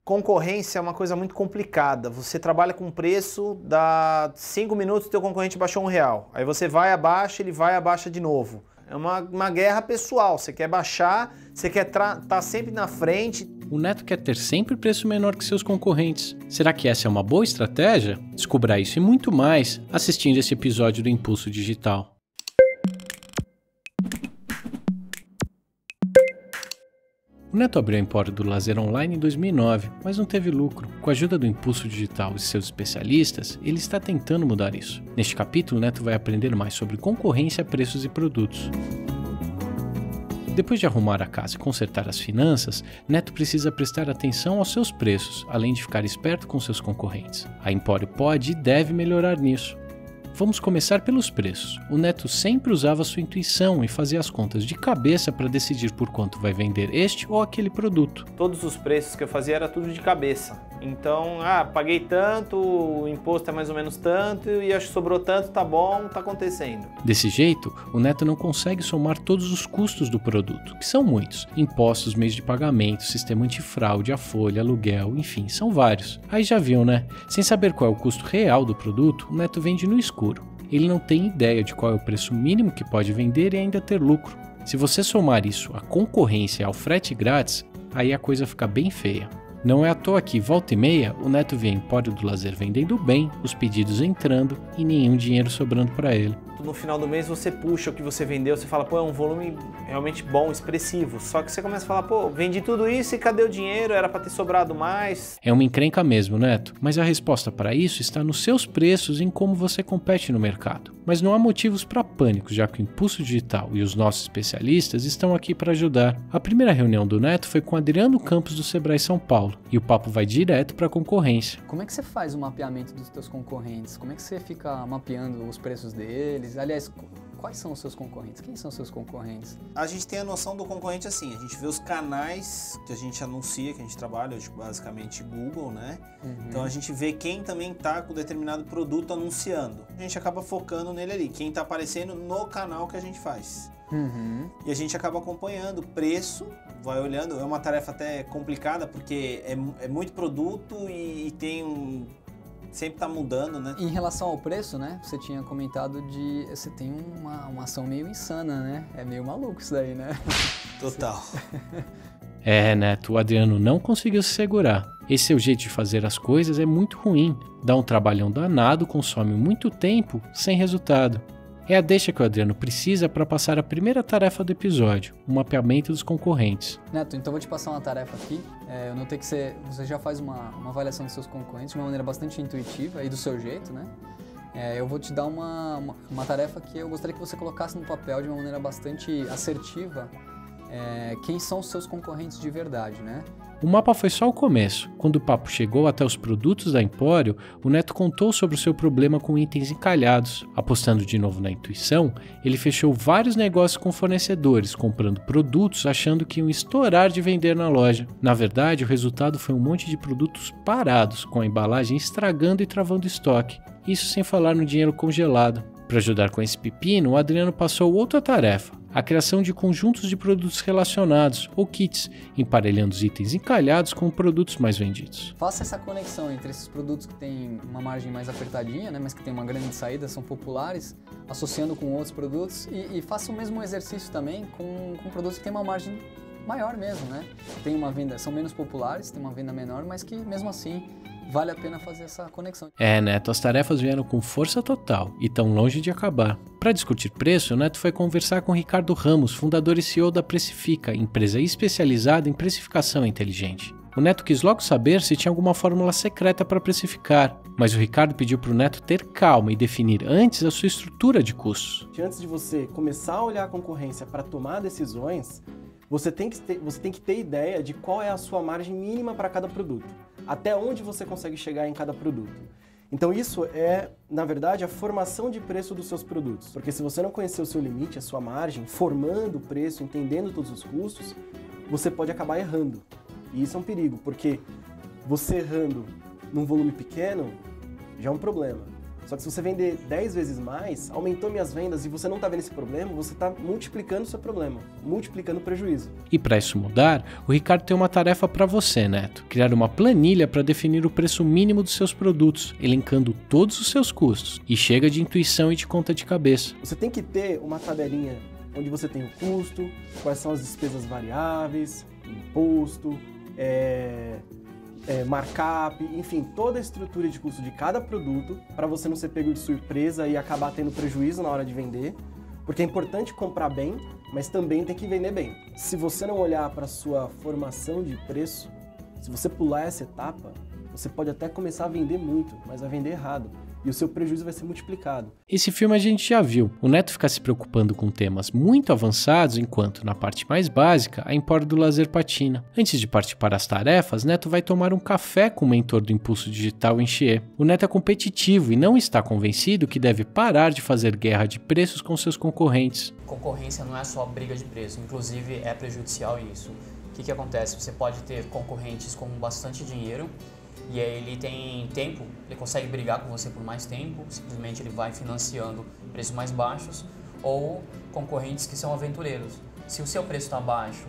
Concorrência é uma coisa muito complicada. Você trabalha com preço, dá 5 minutos, teu concorrente baixou R$1. Aí você vai abaixo, ele vai abaixa de novo. É uma guerra pessoal. Você quer baixar, você quer estar sempre na frente. O Neto quer ter sempre preço menor que seus concorrentes. Será que essa é uma boa estratégia? Descubra isso e muito mais assistindo esse episódio do Impulso Digital. O Neto abriu a Empório do Lazer Online em 2009, mas não teve lucro. Com a ajuda do Impulso Digital e seus especialistas, ele está tentando mudar isso. Neste capítulo, o Neto vai aprender mais sobre concorrência, preços e produtos. Depois de arrumar a casa e consertar as finanças, Neto precisa prestar atenção aos seus preços, além de ficar esperto com seus concorrentes. A Empório pode e deve melhorar nisso. Vamos começar pelos preços. O Neto sempre usava sua intuição e fazia as contas de cabeça para decidir por quanto vai vender este ou aquele produto. Todos os preços que eu fazia era tudo de cabeça. Então, paguei tanto, o imposto é mais ou menos tanto e acho que sobrou tanto, tá bom, tá acontecendo. Desse jeito, o Neto não consegue somar todos os custos do produto, que são muitos. Impostos, meios de pagamento, sistema antifraude, a folha, aluguel, enfim, são vários. Aí já viu, né? Sem saber qual é o custo real do produto, o Neto vende no escuro. Ele não tem ideia de qual é o preço mínimo que pode vender e ainda ter lucro. Se você somar isso à concorrência e ao frete grátis, aí a coisa fica bem feia. Não é à toa que, volta e meia, o Neto vê a Empório do Lazer vendendo bem, os pedidos entrando e nenhum dinheiro sobrando para ele. No final do mês você puxa o que você vendeu, você fala, é um volume realmente bom, expressivo. Só que você começa a falar, vendi tudo isso e cadê o dinheiro? Era para ter sobrado mais. É uma encrenca mesmo, Neto, mas a resposta para isso está nos seus preços e em como você compete no mercado. Mas não há motivos para pânico, já que o Impulso Digital e os nossos especialistas estão aqui para ajudar. A primeira reunião do Neto foi com Adriano Campos do Sebrae São Paulo, e o papo vai direto para a concorrência. Como é que você faz o mapeamento dos teus concorrentes? Como é que você fica mapeando os preços deles? Aliás, quais são os seus concorrentes? Quem são os seus concorrentes? A gente tem a noção do concorrente assim, a gente vê os canais que a gente anuncia, que a gente trabalha, basicamente Google, né? Então a gente vê quem também tá com determinado produto anunciando. A gente acaba focando nele ali, quem tá aparecendo no canal que a gente faz. E a gente acaba acompanhando o preço, vai olhando, é uma tarefa até complicada porque é muito produto e tem sempre tá mudando, né? Em relação ao preço, né? Você tinha comentado você tem uma ação meio insana, né? É meio maluco isso daí, né? Total. Neto, o Adriano não conseguiu se segurar. Esse seu jeito de fazer as coisas é muito ruim. Dá um trabalhão danado, consome muito tempo, sem resultado. É a deixa que o Adriano precisa para passar a primeira tarefa do episódio, o mapeamento dos concorrentes. Neto, então vou te passar uma tarefa aqui. Eu notei que você já faz uma avaliação dos seus concorrentes de uma maneira bastante intuitiva e do seu jeito, né? Eu vou te dar uma tarefa que eu gostaria que você colocasse no papel de uma maneira bastante assertiva. Quem são os seus concorrentes de verdade, né? O mapa foi só o começo. Quando o papo chegou até os produtos da Empório, o Neto contou sobre o seu problema com itens encalhados. Apostando de novo na intuição, ele fechou vários negócios com fornecedores, comprando produtos achando que iam estourar de vender na loja. Na verdade, o resultado foi um monte de produtos parados, com a embalagem estragando e travando estoque. Isso sem falar no dinheiro congelado. Para ajudar com esse pepino, o Adriano passou outra tarefa, a criação de conjuntos de produtos relacionados, ou kits, emparelhando os itens encalhados com produtos mais vendidos. Faça essa conexão entre esses produtos que têm uma margem mais apertadinha, né, mas que tem uma grande saída, são populares, associando com outros produtos, e faça o mesmo exercício também com produtos que têm uma margem maior mesmo, né? Tem uma venda, são menos populares, tem uma venda menor, mas que mesmo assim vale a pena fazer essa conexão. Neto, as tarefas vieram com força total e tão longe de acabar. Para discutir preço, o Neto foi conversar com Ricardo Ramos, fundador e CEO da Precifica, empresa especializada em precificação inteligente. O Neto quis logo saber se tinha alguma fórmula secreta para precificar, mas o Ricardo pediu para o Neto ter calma e definir antes a sua estrutura de custos. Antes de você começar a olhar a concorrência para tomar decisões, você tem que ter ideia de qual é a sua margem mínima para cada produto. Até onde você consegue chegar em cada produto. Então isso é, na verdade, a formação de preço dos seus produtos. Porque se você não conhecer o seu limite, a sua margem, formando o preço, entendendo todos os custos, você pode acabar errando. E isso é um perigo, porque você errando num volume pequeno já é um problema. Só que se você vender 10 vezes mais, aumentou minhas vendas e você não está vendo esse problema, você está multiplicando o seu problema, multiplicando o prejuízo. E para isso mudar, o Ricardo tem uma tarefa para você, Neto. Criar uma planilha para definir o preço mínimo dos seus produtos, elencando todos os seus custos. E chega de intuição e de conta de cabeça. Você tem que ter uma tabelinha onde você tem o custo, quais são as despesas variáveis, imposto, markup, enfim, toda a estrutura de custo de cada produto para você não ser pego de surpresa e acabar tendo prejuízo na hora de vender, porque é importante comprar bem, mas também tem que vender bem. Se você não olhar para a sua formação de preço, se você pular essa etapa, você pode até começar a vender muito, mas vai vender errado. E o seu prejuízo vai ser multiplicado. Esse filme a gente já viu. O Neto fica se preocupando com temas muito avançados, enquanto, na parte mais básica, a Empório do Lazer patina. Antes de partir para as tarefas, Neto vai tomar um café com o mentor do Impulso Digital, Enchier. O Neto é competitivo e não está convencido que deve parar de fazer guerra de preços com seus concorrentes. Concorrência não é só briga de preço, inclusive é prejudicial isso. O que acontece? Você pode ter concorrentes com bastante dinheiro, e aí ele tem tempo, ele consegue brigar com você por mais tempo, simplesmente ele vai financiando preços mais baixos, ou concorrentes que são aventureiros. Se o seu preço está baixo,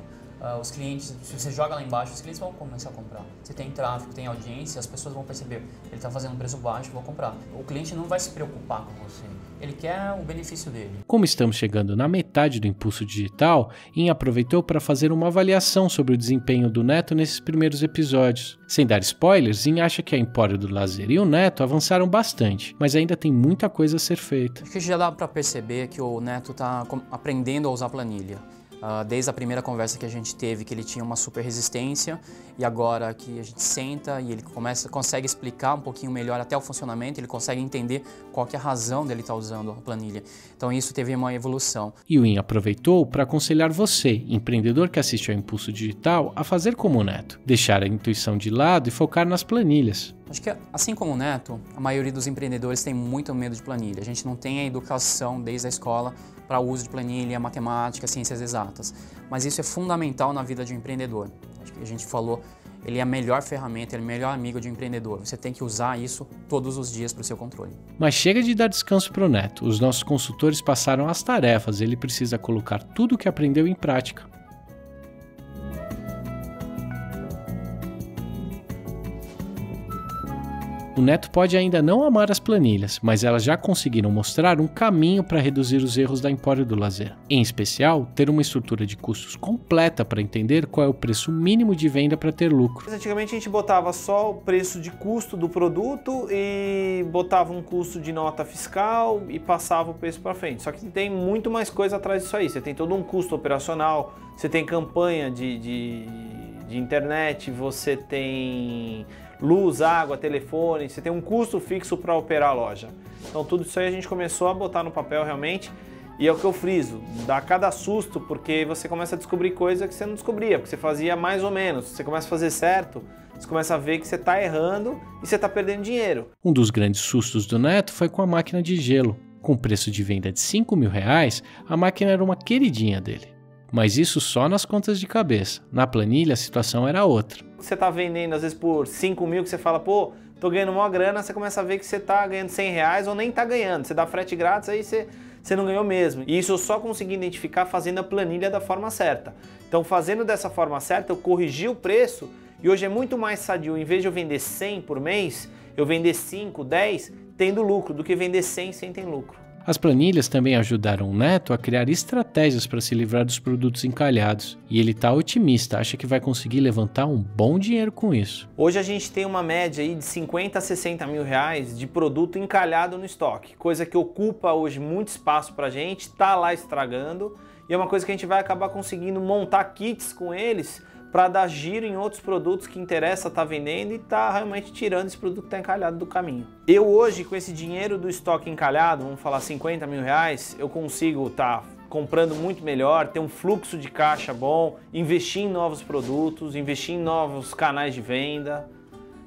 os clientes, se você joga lá embaixo, os clientes vão começar a comprar. Você tem tráfego, tem audiência, as pessoas vão perceber, ele está fazendo um preço baixo, vou comprar. O cliente não vai se preocupar com você, ele quer o benefício dele. Como estamos chegando na metade do Impulso Digital, Inha aproveitou para fazer uma avaliação sobre o desempenho do Neto nesses primeiros episódios. Sem dar spoilers, Inha acha que a Empório do Lazer e o Neto avançaram bastante, mas ainda tem muita coisa a ser feita. Acho que já dá para perceber que o Neto está aprendendo a usar planilha. Desde a primeira conversa que a gente teve, que ele tinha uma super resistência, e agora que a gente senta e ele consegue explicar um pouquinho melhor até o funcionamento, ele consegue entender qual que é a razão dele estar usando a planilha. Então isso teve uma evolução. E o Inha aproveitou para aconselhar você, empreendedor que assiste ao Impulso Digital, a fazer como o Neto, deixar a intuição de lado e focar nas planilhas. Acho que, assim como o Neto, a maioria dos empreendedores tem muito medo de planilha. A gente não tem a educação desde a escola para o uso de planilha, matemática, ciências exatas. Mas isso é fundamental na vida de um empreendedor. Acho que a gente falou, ele é a melhor ferramenta, ele é o melhor amigo de um empreendedor. Você tem que usar isso todos os dias para o seu controle. Mas chega de dar descanso para o Neto. Os nossos consultores passaram as tarefas, ele precisa colocar tudo o que aprendeu em prática. O Neto pode ainda não amar as planilhas, mas elas já conseguiram mostrar um caminho para reduzir os erros da Empório do Lazer. Em especial, ter uma estrutura de custos completa para entender qual é o preço mínimo de venda para ter lucro. Antigamente a gente botava só o preço de custo do produto e botava um custo de nota fiscal e passava o preço para frente. Só que tem muito mais coisa atrás disso aí. Você tem todo um custo operacional, você tem campanha de internet, você tem luz, água, telefone, você tem um custo fixo para operar a loja. Então tudo isso aí a gente começou a botar no papel realmente, e é o que eu friso, dá cada susto, porque você começa a descobrir coisa que você não descobria, porque você fazia mais ou menos, você começa a fazer certo, você começa a ver que você está errando e você está perdendo dinheiro. Um dos grandes sustos do Neto foi com a máquina de gelo. Com preço de venda de R$5.000, a máquina era uma queridinha dele. Mas isso só nas contas de cabeça. Na planilha a situação era outra. Você está vendendo às vezes por 5 mil, que você fala, pô, tô ganhando uma grana, você começa a ver que você tá ganhando R$100 ou nem tá ganhando. Você dá frete grátis, aí você não ganhou mesmo. E isso eu só consegui identificar fazendo a planilha da forma certa. Então fazendo dessa forma certa, eu corrigi o preço e hoje é muito mais sadio, em vez de eu vender 100 por mês, eu vender 5, 10, tendo lucro, do que vender 100 sem ter lucro. As planilhas também ajudaram o Neto a criar estratégias para se livrar dos produtos encalhados. E ele está otimista, acha que vai conseguir levantar um bom dinheiro com isso. Hoje a gente tem uma média aí de 50 a 60 mil reais de produto encalhado no estoque. Coisa que ocupa hoje muito espaço para a gente, está lá estragando. E é uma coisa que a gente vai acabar conseguindo montar kits com eles para dar giro em outros produtos que interessa estar vendendo e tá realmente tirando esse produto que está encalhado do caminho. Eu hoje, com esse dinheiro do estoque encalhado, vamos falar 50 mil reais, eu consigo estar comprando muito melhor, ter um fluxo de caixa bom, investir em novos produtos, investir em novos canais de venda.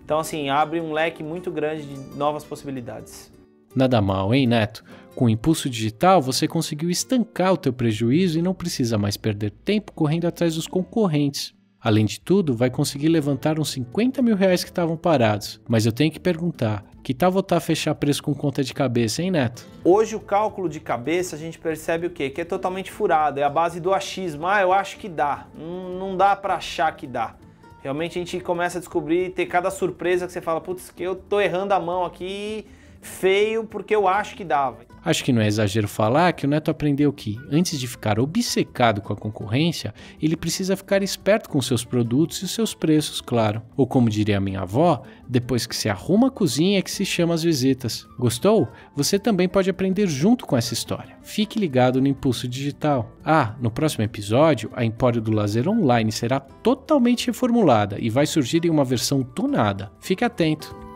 Então assim, abre um leque muito grande de novas possibilidades. Nada mal, hein, Neto? Com o Impulso Digital, você conseguiu estancar o teu prejuízo e não precisa mais perder tempo correndo atrás dos concorrentes. Além de tudo, vai conseguir levantar uns 50 mil reais que estavam parados. Mas eu tenho que perguntar, Que tal voltar a fechar preço com conta de cabeça, hein, Neto? Hoje o cálculo de cabeça a gente percebe o quê? Que é totalmente furado, é a base do achismo. Eu acho que dá. Não dá para achar que dá. Realmente a gente começa a descobrir, ter cada surpresa que você fala, putz, que eu tô errando a mão aqui feio porque eu acho que dava. Acho que não é exagero falar que o Neto aprendeu que, antes de ficar obcecado com a concorrência, ele precisa ficar esperto com seus produtos e seus preços, claro. Ou como diria a minha avó, depois que se arruma a cozinha é que se chama as visitas. Gostou? Você também pode aprender junto com essa história. Fique ligado no Impulso Digital. No próximo episódio, a Empório do Lazer Online será totalmente reformulada e vai surgir em uma versão tunada. Fique atento!